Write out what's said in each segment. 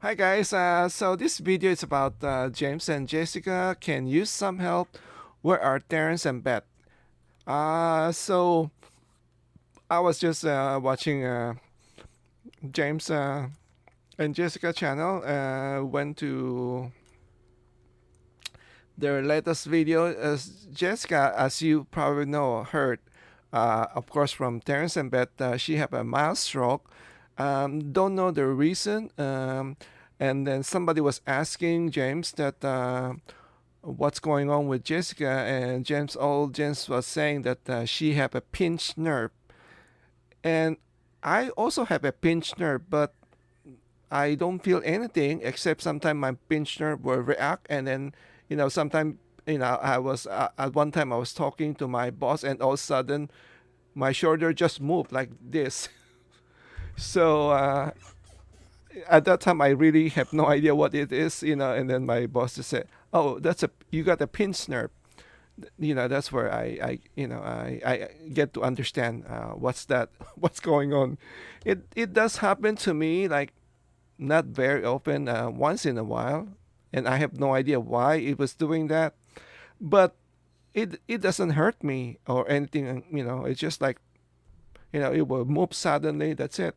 Hi guys, so this video is about James and Jessica can use some help. Where are Terence and Beth? So I was just watching James and Jessica channel. Went to their latest video. As Jessica, as you probably know, heard, of course, from Terence and Beth, she have a mild stroke. Don't know the reason. And then somebody was asking James that what's going on with Jessica, and James was saying that she have a pinched nerve, and I also have a pinched nerve, but I don't feel anything except sometimes my pinched nerve will react, and then sometimes I was at one time I was talking to my boss, and all of a sudden my shoulder just moved like this. So at that time I really have no idea what it is. And then my boss just said, "Oh, you got a pinched nerve." That's where I get to understand what's that what's going on. It does happen to me, like not very often, once in a while, and I have no idea why it was doing that, but it doesn't hurt me or anything. It's just like it will move suddenly, that's it.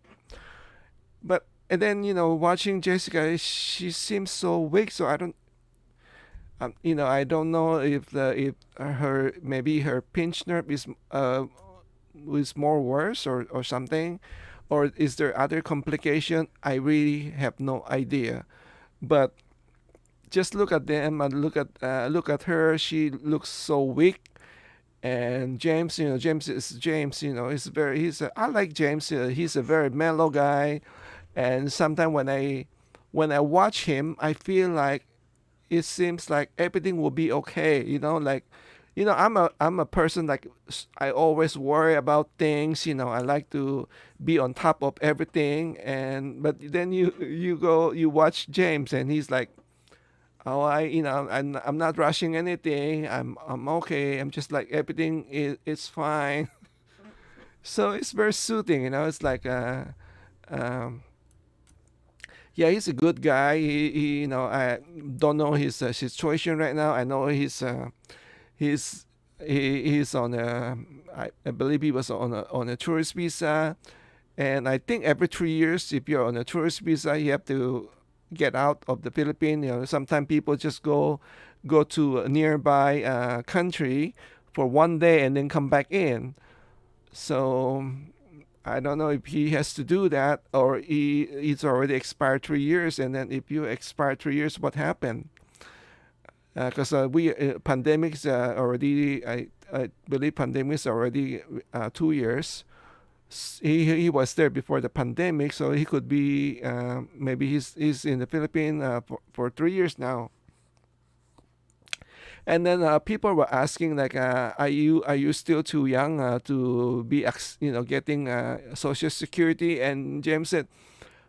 But and then watching Jessica, she seems so weak, so I don't know if her maybe her pinched nerve is more worse or something, or is there other complication? I really have no idea. But just look at them and look at her. She looks so weak. And James, James is James. I like James. He's a very mellow guy. And sometimes when I watch him, I feel like it seems like everything will be okay. Like, I'm a person like I always worry about things. I like to be on top of everything. And but then you watch James, and he's like, oh, I'm not rushing anything. I'm okay. I'm just like everything is fine. So it's very soothing. It's like um, yeah, he's a good guy. I don't know his situation right now. I know he's he's on a I believe he was on a tourist visa, and I think every 3 years, if you're on a tourist visa, you have to get out of the Philippines. Sometimes people just go to a nearby country for one day and then come back in. So I don't know if he has to do that, or it's already expired 3 years. And then if you expire 3 years, what happened? Because we pandemics already. I believe pandemics already 2 years. He was there before the pandemic, so he could be maybe he's in the Philippines for 3 years now. And then people were asking like, are you still too young to be getting Social Security? And James said,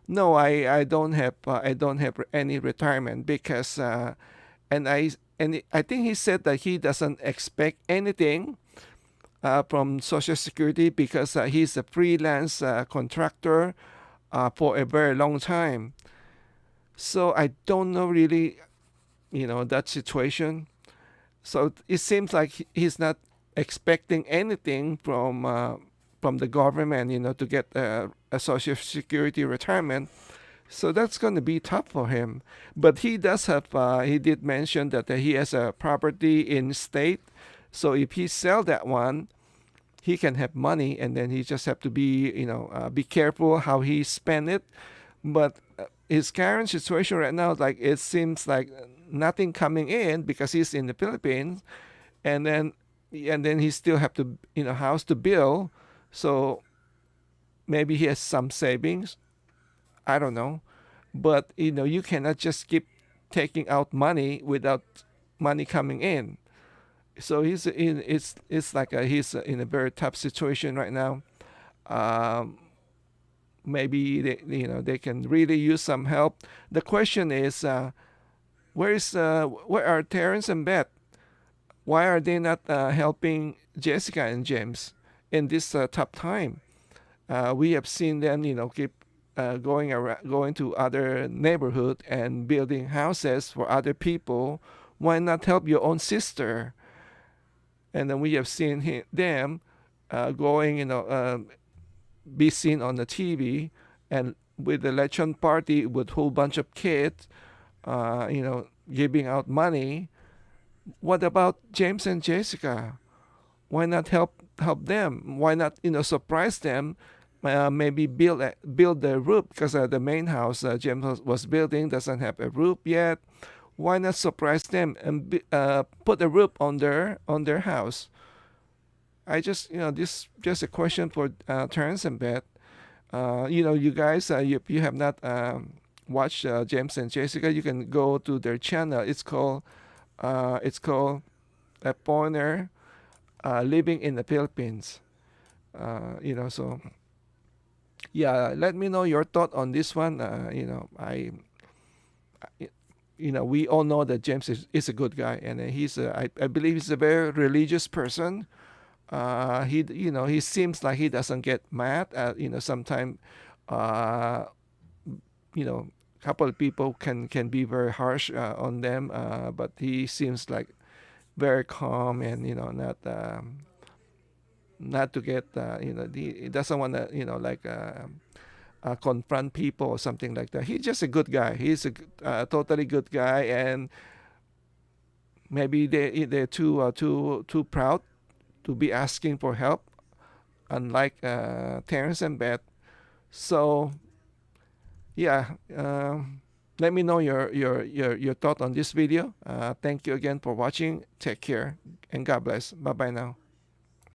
no, I don't have any retirement because and I think he said that he doesn't expect anything from Social Security because he's a freelance contractor for a very long time. So I don't know really, that situation. So it seems like he's not expecting anything from the government, to get a Social Security retirement. So that's going to be tough for him. But he does have. He did mention that he has a property in state. So if he sell that one, he can have money, and then he just have to be careful how he spend it. But his current situation right now, like it seems like nothing coming in because he's in the Philippines, and then he still have to house to build. So maybe he has some savings. I don't know, but you cannot just keep taking out money without money coming in. So it's like he's in a very tough situation right now. Um, Maybe they can really use some help. The question is, where are Terence and Beth? Why are they not helping Jessica and James in this tough time? We have seen them, keep going to other neighborhood and building houses for other people. Why not help your own sister? And then we have seen them going, be seen on the TV and with the election party with whole bunch of kids, giving out money. What about James and Jessica? Why not help them? Why not surprise them? Maybe build the roof because the main house James was building doesn't have a roof yet. Why not surprise them and put a roof on their house? I just this just a question for Terence and Beth. You guys, if you have not watched James and Jessica, you can go to their channel. It's called a foreigner living in the Philippines. So yeah, let me know your thought on this one. We all know that James is a good guy, and I believe he's a very religious person. He seems like he doesn't get mad. Sometimes, uh, couple of people can be very harsh on them, but he seems like very calm and not to get he doesn't want to confront people or something like that. He's just a good guy. He's a totally good guy, and maybe they're too proud to be asking for help, unlike Terence and Beth. So yeah, let me know your thought on this video. Thank you again for watching. Take care and God bless. Bye bye now.